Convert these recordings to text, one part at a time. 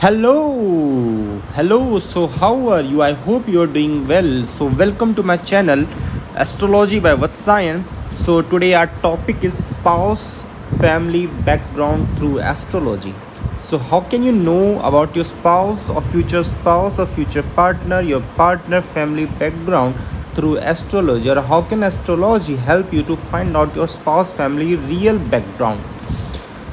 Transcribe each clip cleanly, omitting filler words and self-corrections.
Hello. So, how are you? I hope you are doing well. So, welcome to my channel, Astrology by Vatsayan. So, today our topic is spouse family background through astrology. So, how can you know about your spouse or future partner, your partner family background through astrology, or how can astrology help you to find out your spouse family real background?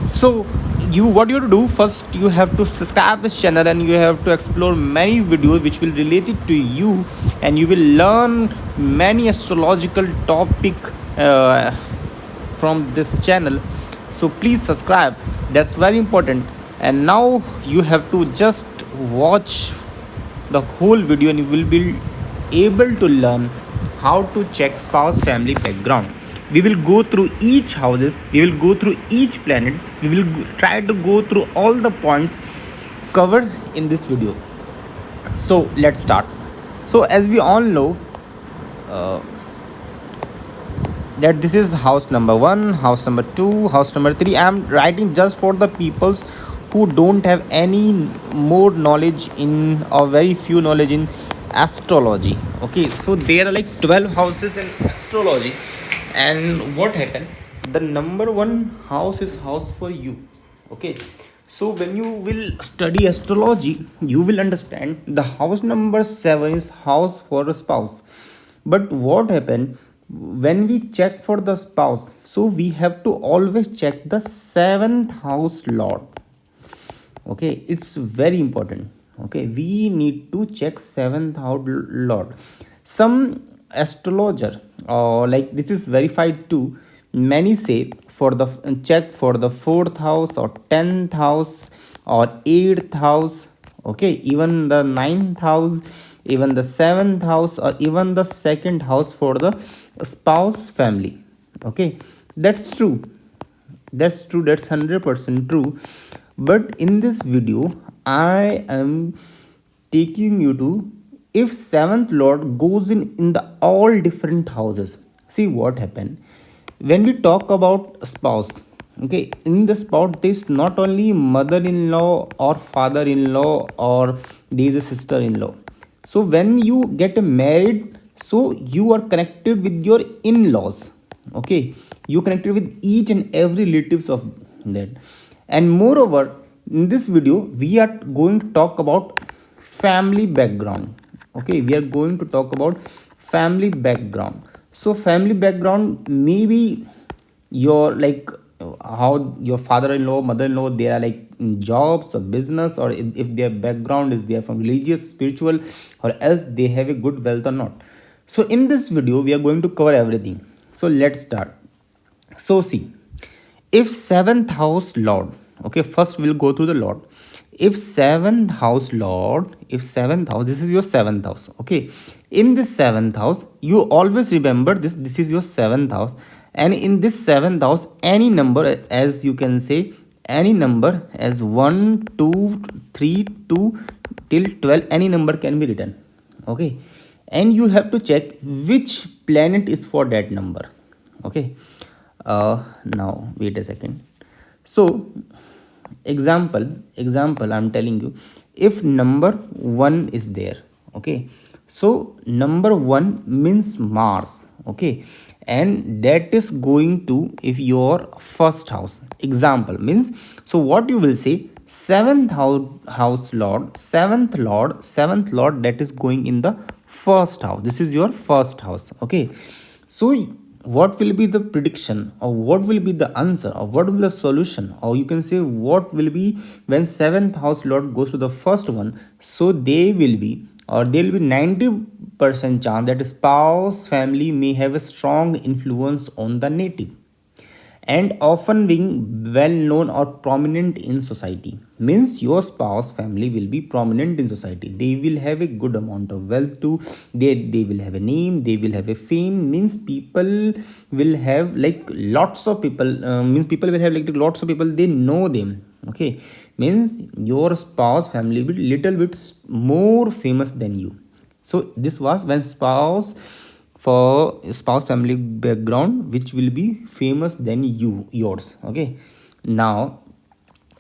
So you what you have to do first, you have to subscribe this channel and you have to explore many videos which will relate it to you, and you will learn many astrological topic uh, from this channel. So please subscribe, that's very important. And now you have to just watch the whole video and you will be able to learn how to check spouse family background. We will go through each houses, we will go through each planet, we will try to go through all the points covered in this video. So let's start. So as we all know, uh, that this is house number 1, house number 2, house number 3. I am writing just for the peoples who don't have any more knowledge in, or very few knowledge in astrology. Okay, so there are like 12 houses in astrology. And what happened, the number 1 house is house for you. Okay, so when you will study astrology, you will understand the house number 7 is house for a spouse. But what happened, when we check for the spouse, so we have to always check the 7th house lord. Okay, it's very important. Okay, we need to check 7th house lord. Some astrologer, or like this is verified too, many say for the check for the 4th house or 10th house or 8th house. Okay, even the 9th house, even the 7th house, or even the 2nd house for the spouse family. Okay, that's true, that's 100% true. But in this video I am taking you to, if 7th lord goes in the all different houses. See what happened when we talk about spouse. Okay, in the spouse there's not only mother-in-law or father-in-law, or there is a sister-in-law. So when you get married, so you are connected with your in-laws. Okay, you connected with each and every relatives of that. And moreover, in this video we are going to talk about family background. Okay, we are going to talk about family background. So family background, maybe your like how your father-in-law, mother-in-law, they are like in jobs or business, or if their background is they are from religious, spiritual, or else they have a good wealth or not. So in this video we are going to cover everything. So let's start. So see, if 7th house lord, okay, first we'll go through the lord. If 7th house lord, if 7th house, this is your 7th house. Okay, in this 7th house, you always remember this is your 7th house. And in this 7th house, any number, as you can say, any number as 1 2 3 2 till 12, any number can be written. Okay, and you have to check which planet is for that number. Okay, now wait a second. So example I'm telling you, if number 1 is there. Okay, so number 1 means Mars. Okay, and that is going to, if your first house, example means, so what you will say, 7th house lord, 7th lord, that is going in the first house. This is your first house. Okay, so what will be the prediction, or what will be the answer, or what will be the solution, or you can say what will be when 7th house lord goes to the first one. So they will be, or there will be 90% chance that spouse family may have a strong influence on the native, and often being well known or prominent in society. Means your spouse family will be prominent in society, they will have a good amount of wealth too, they will have a name, they will have a fame. Means people will have like lots of people, means people will have like lots of people, they know them. Okay, means your spouse family will little bit more famous than you. So this was when spouse family background, which will be famous than yours. Okay, now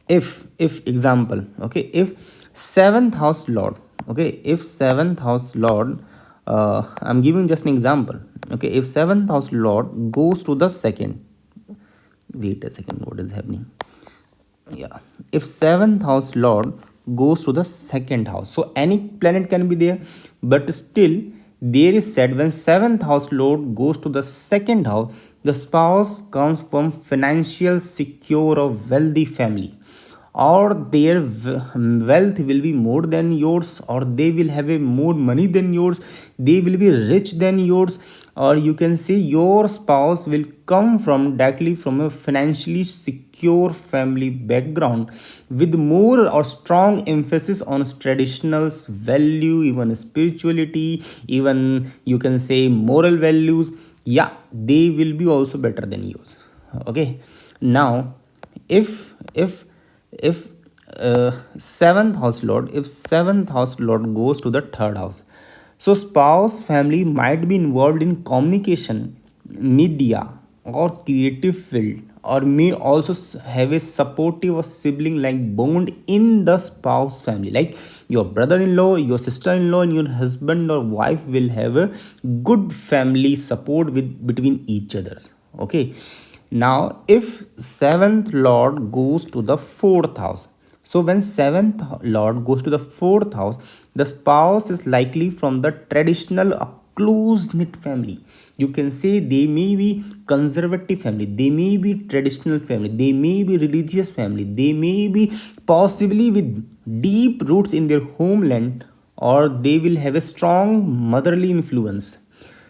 if example, okay, if seventh house lord. Okay, if seventh house lord, I'm giving just an example. Okay, if seventh house lord goes to the second, wait a second, what is happening? Yeah, if seventh house lord goes to the second house, so any planet can be there, but still there is said when seventh house lord goes to the second house, the spouse comes from financial secure or wealthy family, or their wealth will be more than yours, or they will have a more money than yours, they will be rich than yours, or you can say your spouse will come from directly from a financially secure family background with more or strong emphasis on traditionals value, even spirituality, even you can say moral values. Yeah, they will be also better than yours. Okay, now if seventh house lord, if seventh house lord goes to the third house, so spouse family might be involved in communication, media, or creative field, or may also have a supportive or sibling like bond in the spouse family, like your brother-in-law, your sister-in-law, and your husband or wife will have a good family support with between each other. Okay, now, if seventh lord goes to the fourth house, so when seventh lord goes to the fourth house, the spouse is likely from the traditional close knit family. You can say they may be conservative family, they may be traditional family, they may be religious family, they may be possibly with deep roots in their homeland, or they will have a strong motherly influence.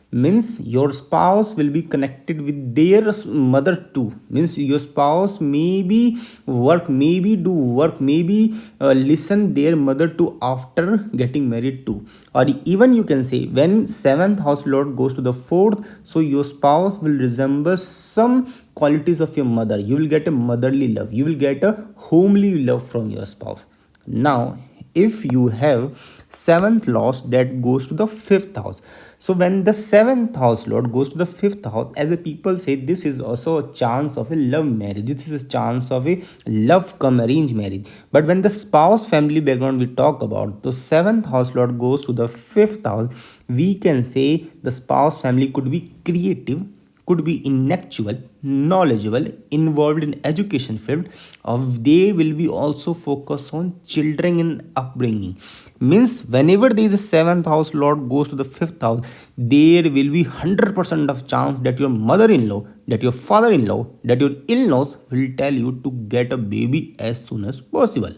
Means your spouse will be connected with their mother too. Means your spouse maybe work, maybe do work, maybe listen their mother to after getting married too. Or even you can say when seventh house lord goes to the fourth, so your spouse will resemble some qualities of your mother. You will get a motherly love, you will get a homely love from your spouse. Now, if you have seventh loss that goes to the fifth house, so when the seventh house lord goes to the fifth house, as a people say, this is also a chance of a love marriage. This is a chance of a love come arranged marriage. But when the spouse family background we talk about, the seventh house lord goes to the fifth house, we can say the spouse family could be creative, could be intellectual, knowledgeable, involved in education field, or they will be also focused on children in upbringing. Means whenever there is a seventh house lord goes to the fifth house, there will be 100% of chance that your mother-in-law, that your father-in-law, that your in-laws will tell you to get a baby as soon as possible.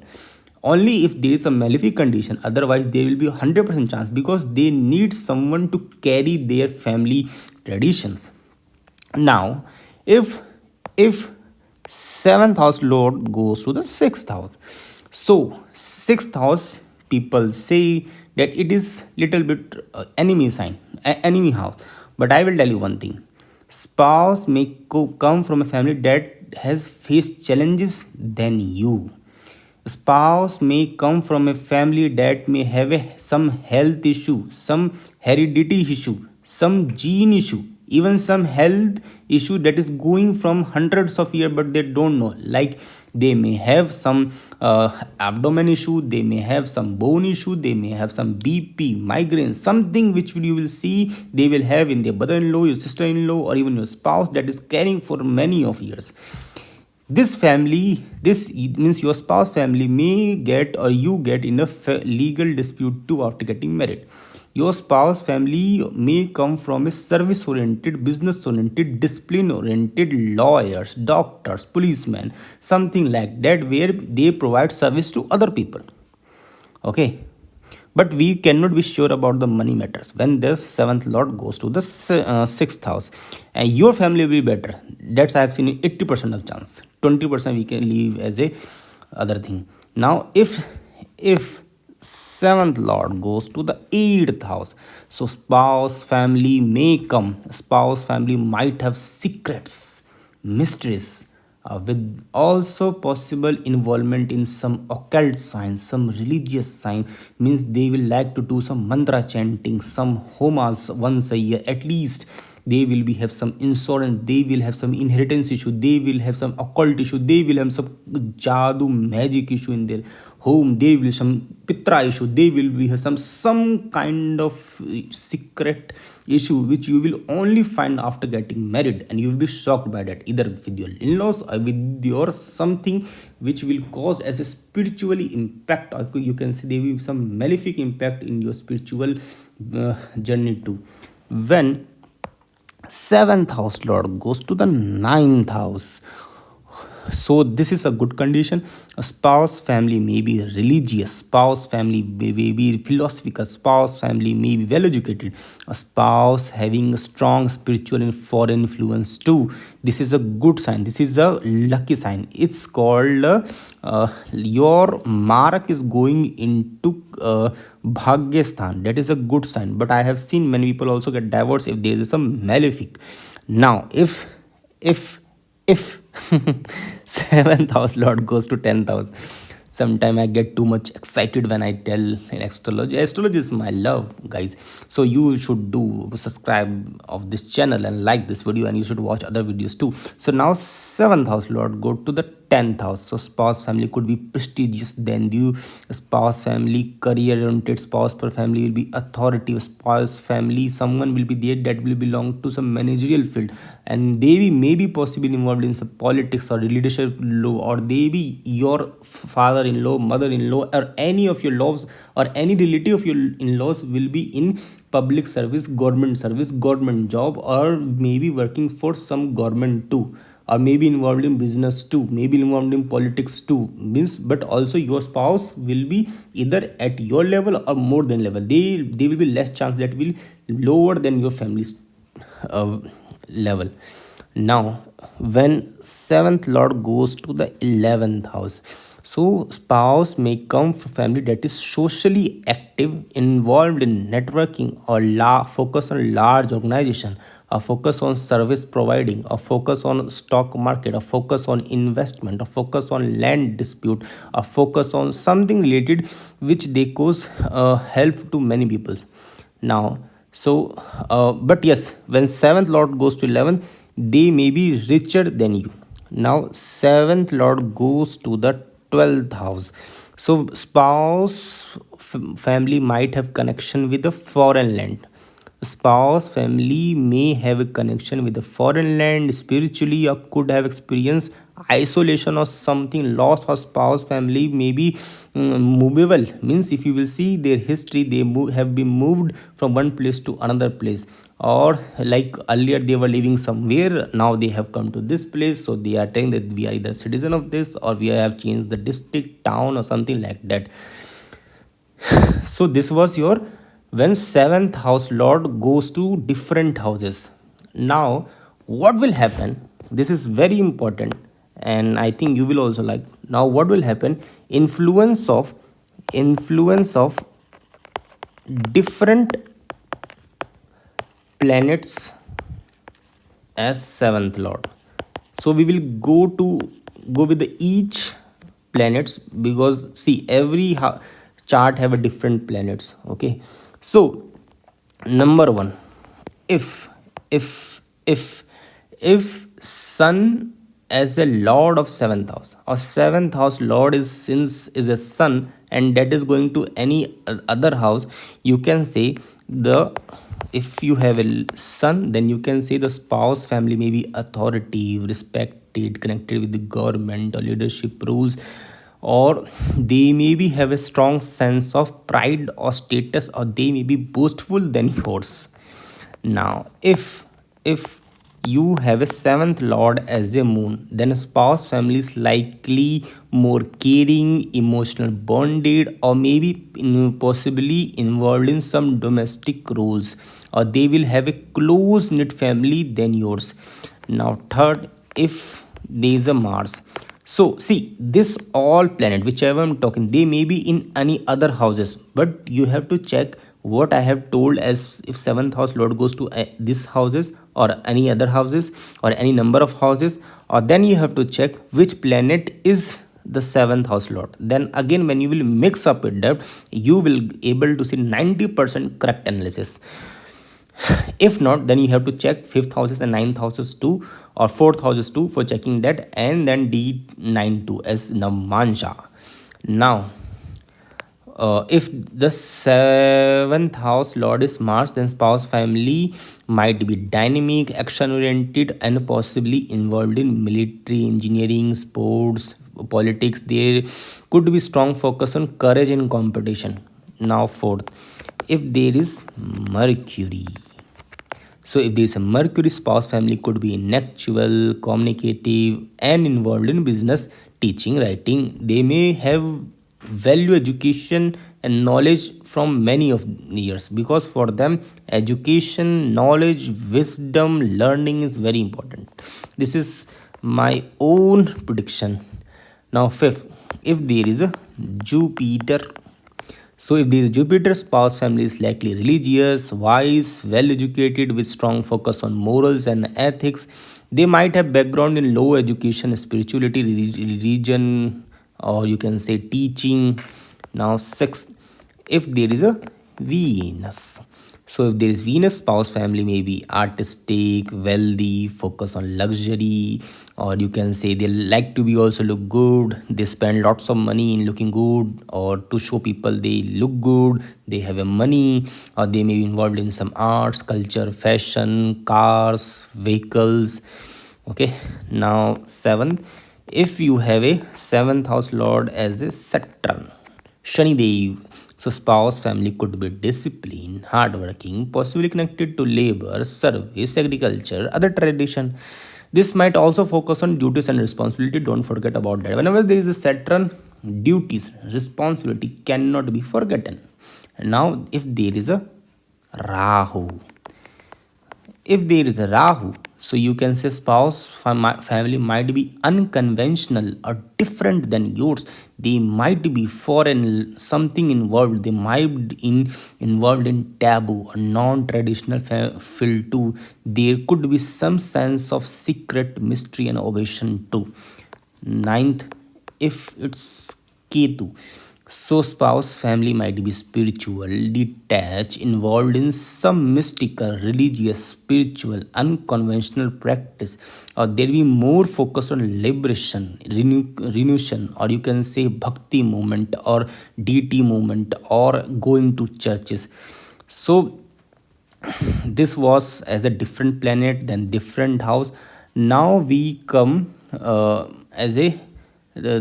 Only if there is a malefic condition, otherwise there will be 100% chance, because they need someone to carry their family traditions. Now, if seventh house lord goes to the sixth house, so sixth house people say that it is little bit enemy sign, enemy house. But I will tell you one thing: spouse may come from a family that has faced challenges than you. Spouse may come from a family that may have some health issue, some heredity issue, some gene issue, even some health issue that is going from hundreds of years, but they don't know. Like they may have some abdomen issue, they may have some bone issue, they may have some bp, migraine, something which you will see they will have in their brother-in-law, your sister-in-law, or even your spouse that is carrying for many of years. This family, this means your spouse family may get, or you get in a legal dispute too after getting married. Your spouse family may come from a service oriented, business oriented, discipline oriented, lawyers, doctors, policemen, something like that, where they provide service to other people. Okay, but we cannot be sure about the money matters when this seventh lord goes to the sixth house, and your family will be better. That's I have seen 80% of chance, 20% we can leave as a other thing. Now, if seventh lord goes to the eighth house, so spouse family may come, spouse family might have secrets, mysteries, with also possible involvement in some occult science, some religious science. Means they will like to do some mantra chanting, some homas once a year at least, they will be have some insurance, they will have some inheritance issue, they will have some occult issue, they will have some jadoo magic issue in their home, they will some pitra issue, they will be have some kind of secret issue which you will only find after getting married, and you will be shocked by that, either with your in-laws or with your something which will cause as a spiritually impact, or you can say there will be some malefic impact in your spiritual journey too. When seventh house lord goes to the ninth house, so this is a good condition. A spouse family may be religious, spouse family may be philosophical, spouse family may be well educated, a spouse having a strong spiritual and foreign influence too. This is a good sign, this is a lucky sign. It's called your mark is going into bhagyasthan. That is a good sign, but I have seen many people also get divorced if there is some malefic. Now if seventh house lord goes to 10th house, sometime I get too much excited when I tell in astrology is my love, guys. So you should do subscribe of this channel and like this video, and you should watch other videos too. So now seventh house lord go to the 10th house, so spouse family could be prestigious than you, spouse family career oriented, spouse per family will be authoritative, spouse family someone will be there that will belong to some managerial field, and they may be possibly involved in some politics or leadership law, or they be your father-in-law, mother-in-law, or any of your laws, or any relative of your in-laws will be in public service, government job, or maybe working for some government too, or maybe involved in business too, maybe involved in politics too, means. But also your spouse will be either at your level or more than level, they will be less chance that will lower than your family's uh, level. Now when seventh lord goes to the 11th house, so spouse may come from family that is socially active, involved in networking, or focus on large organization, a focus on service providing, a focus on stock market, a focus on investment, a focus on land dispute, a focus on something related which they cause help to many people. Now so but yes, when seventh lord goes to 11, they may be richer than you. Now seventh lord goes to the 12th house, so spouse family might have connection with the foreign land, spouse family may have a connection with the foreign land spiritually, or could have experienced isolation or something loss, or spouse family may be movable, means if you will see their history, they have been moved from one place to another place, or like earlier they were living somewhere, now they have come to this place, so they are telling that we are either citizen of this, or we have changed the district, town, or something like that. So this was your when seventh house lord goes to different houses. Now what will happen, this is very important, and I think you will also like. Now what will happen, influence of different planets as seventh lord. So we will go with the each planets, because see every chart have a different planets. Okay, so number one, if if if sun as a lord of seventh house, or seventh house lord is since is a sun, and that is going to any other house, you can say the, if you have a son, then you can say the spouse family may be authoritative, respected, connected with the government or leadership rules, or they maybe have a strong sense of pride or status, or they may be boastful than yours. Now if you have a seventh lord as a moon, then a spouse family is likely more caring, emotional bonded, or maybe possibly involved in some domestic roles, or they will have a close knit family than yours. Now third, if there is a Mars, so see this all planet whichever I'm talking, they may be in any other houses, but you have to check what I have told, as if seventh house lord goes to this houses or any other houses or any number of houses, or then you have to check which planet is the seventh house lord. Then again when you will mix up with that, you will able to see 90% correct analysis. If not, then you have to check fifth houses and ninth houses too, or fourth houses too, for checking that, and then D9 too as Namansha. Now, if the seventh house lord is Mars, then spouse family might be dynamic, action oriented, and possibly involved in military, engineering, sports, politics. There could be strong focus on courage and competition. Now, fourth, if there is Mercury. So, if there is a Mercury, spouse family could be intellectual, communicative, and involved in business, teaching, writing. They may have value education and knowledge from many of years, because for them education, knowledge, wisdom, learning is very important. This is my own prediction. Now, fifth, if there is a Jupiter. So, if the Jupiter spouse family is likely religious, wise, well educated, with strong focus on morals and ethics, they might have background in low education, spirituality, religion, or you can say teaching. Now, sixth, if there is a Venus. So, if there is Venus, spouse family may be artistic, wealthy, focus on luxury, or you can say they like to be also look good. They spend lots of money in looking good, or to show people they look good. They have a money, or they may be involved in some arts, culture, fashion, cars, vehicles. Okay, now seventh, if you have a seventh house lord as a Saturn, Shani Dev. So, spouse family could be disciplined, hardworking, possibly connected to labor, service, agriculture, other tradition. This might also focus on duties and responsibility. Don't forget about that. Whenever there is a Saturn, duties, responsibility cannot be forgotten. Now, if there is a Rahu, if there is a Rahu, so you can say spouse family might be unconventional or different than yours. They might be foreign, something involved. They might be involved in taboo or non-traditional field too. There could be some sense of secret, mystery, and ovation too. Ninth, if it's Ketu. So, spouse family might be spiritual, detached, involved in some mystical, religious, spiritual, unconventional practice, or there will be more focus on liberation, renewation, or you can say bhakti movement, or deity movement, or going to churches. So, this was as a different planet, then different house. Now we come as a uh,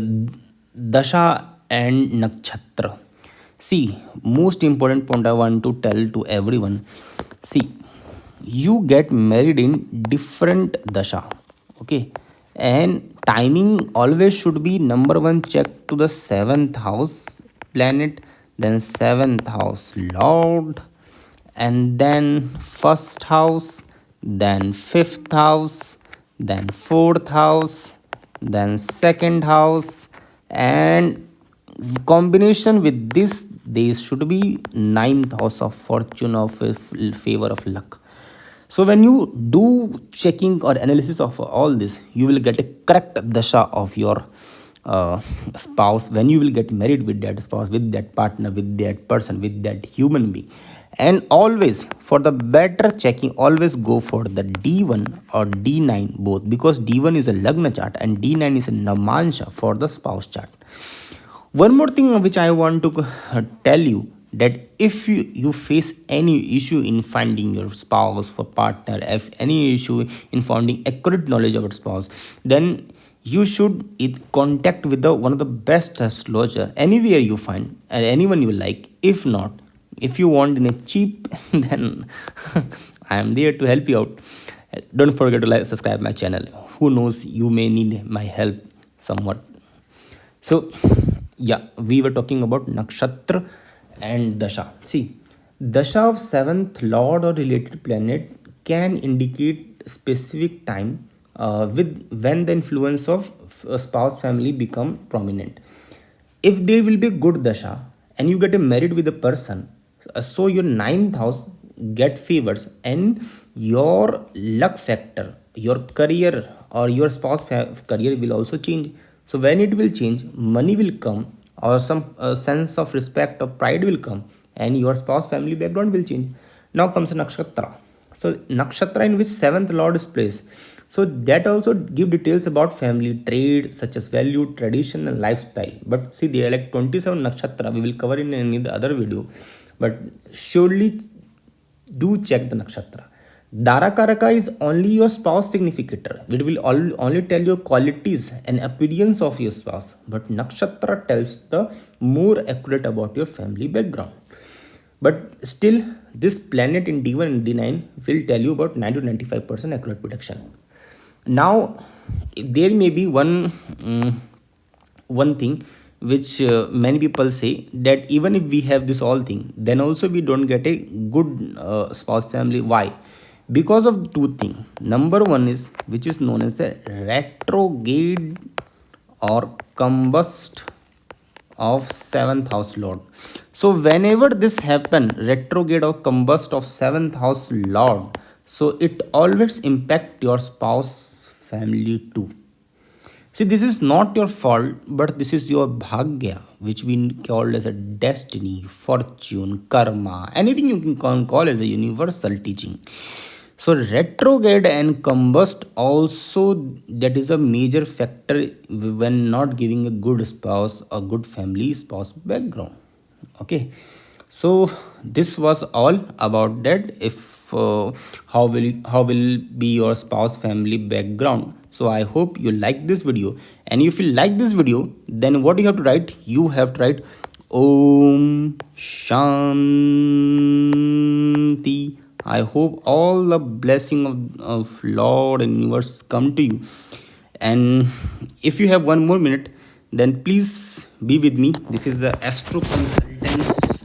dasha and nakshatra. See, most important point I want to tell to everyone. See, you get married in different dasha, okay, and timing always should be number one, check to the seventh house planet, then seventh house lord, and then first house, then fifth house, then fourth house, then second house, and combination with this, there should be ninth house of fortune, of favor, of luck. So when you do checking or analysis of all this, you will get a correct dasha of your spouse, when you will get married with that spouse, with that partner, with that person, with that human being. And always for the better checking, always go for the D1 or D9 both, because D1 is a Lagna chart and D9 is a Namansha for the spouse chart. One more thing which I want to tell you, that if you face any issue in finding your spouse for partner, if any issue in finding accurate knowledge about spouse, then you should contact with the one of the best astrologer anywhere you find, and anyone you like. If not, if you want in a cheap, then I am there to help you out. Don't forget to like, subscribe my channel. Who knows, you may need my help somewhat. So, yeah, we were talking about nakshatra and dasha. See, dasha of seventh lord or related planet can indicate specific time with when the influence of spouse family become prominent. If there will be good dasha and you get married with a person, so your ninth house get favors, and your luck factor, your career or your spouse career will also change. So when it will change, money will come, or some sense of respect or pride will come, and your spouse family background will change. Now comes a nakshatra. So nakshatra in which seventh lord is placed. So that also give details about family trade such as value, tradition, and lifestyle. But see, there are like 27 nakshatra. We will cover in any the other video. But surely do check the nakshatra. Darakaraka is only your spouse significator. It will only tell you qualities and appearance of your spouse. But nakshatra tells the more accurate about your family background. But still, this planet in D1 and D9 will tell you about 90 to 95% accurate prediction. Now, there may be one thing which many people say, that even if we have this all thing, then also we don't get a good spouse family. Why? Because of two things. Number one is which is known as a retrograde or combust of seventh house lord. So whenever this happen, retrograde or combust of seventh house lord, so it always impact your spouse family too. See, this is not your fault, but this is your bhagya, which we call as a destiny, fortune, karma, anything you can call as a universal teaching. So retrograde and combust also, that is a major factor when not giving a good spouse or good family spouse background. Okay, so this was all about that. If how will be your spouse family background. So I hope you like this video, and if you like this video, then what you have to write, you have to write Om Shanti. I hope all the blessing of Lord and universe come to you. And if you have one more minute, then please be with me. This is the Astro Consultants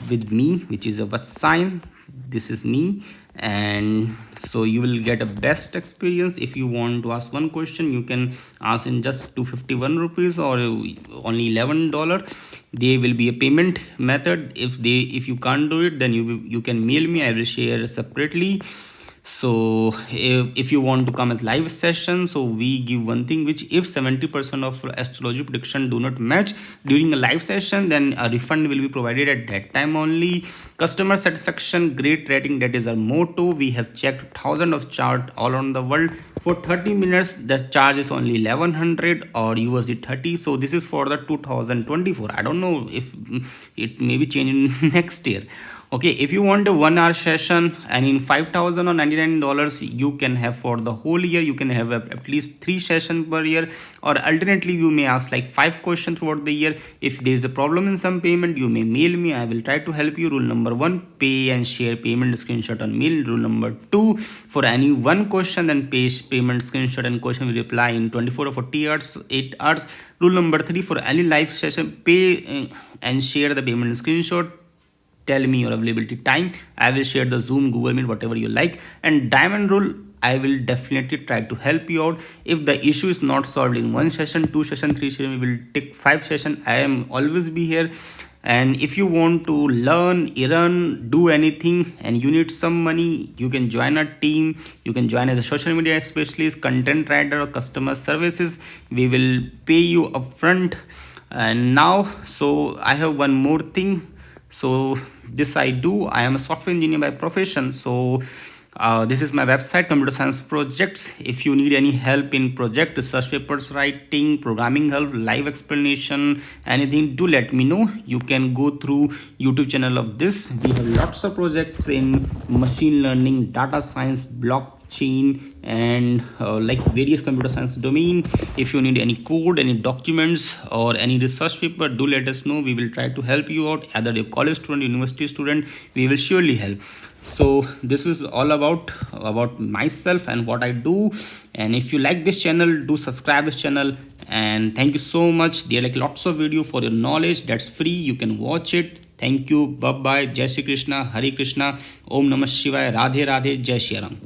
with me, which is a what sign. This is me, and so you will get a best experience. If you want to ask one question, you can ask in just 251 rupees or only $11. There will be a payment method. If you can't do it, then you can mail me. I will share separately. So if you want to come at live session, so we give one thing, which if 70% of astrology prediction do not match during a live session, then a refund will be provided at that time only. Customer satisfaction, great rating, that is our motto. We have checked thousands of chart all around the world. For 30 minutes the charge is only 1100 or USD 30. So this is for the 2024. I don't know if it may be changing next year. Okay, if you want a 1 hour session and in 5000 or $99, you can have for the whole year. You can have at least 3 sessions per year, or alternately you may ask like 5 questions throughout the year. If there is a problem in some payment, you may mail me. I will try to help you. Rule number 1, pay and share payment screenshot on mail. Rule number 2, for any one question, then payment screenshot and question will reply in 24 or 40 hours, 8 hours. Rule number 3, for any live session, pay and share the payment screenshot. Tell me your availability time. I will share the Zoom, Google Meet, whatever you like. And diamond rule, I will definitely try to help you out. If the issue is not solved in 1 session, 2 session, 3 session, we will take 5 session. I am always be here. And if you want to learn, do anything, and you need some money, you can join our team. You can join as a social media specialist, content writer, or customer services. We will pay you upfront. And now, so I have one more thing. So this I do. I am a software engineer by profession. So this is my website, Computer Science Projects. If you need any help in project, research papers writing, programming help, live explanation, anything, do let me know. You can go through YouTube channel of this. We have lots of projects in machine learning, data science, blockchain, and like various computer science domain. If you need any code, any documents, or any research paper, do let us know. We will try to help you out. Either a college student, university student, we will surely help. So this is all about myself and what I do. And if you like this channel, do subscribe this channel. And thank you so much. There are like lots of video for your knowledge that's free. You can watch it. Thank you. Bye bye. Jai Shri Krishna, Hare Krishna, Om Namah Shivaya, Radhe Radhe, Jai Shri Ram.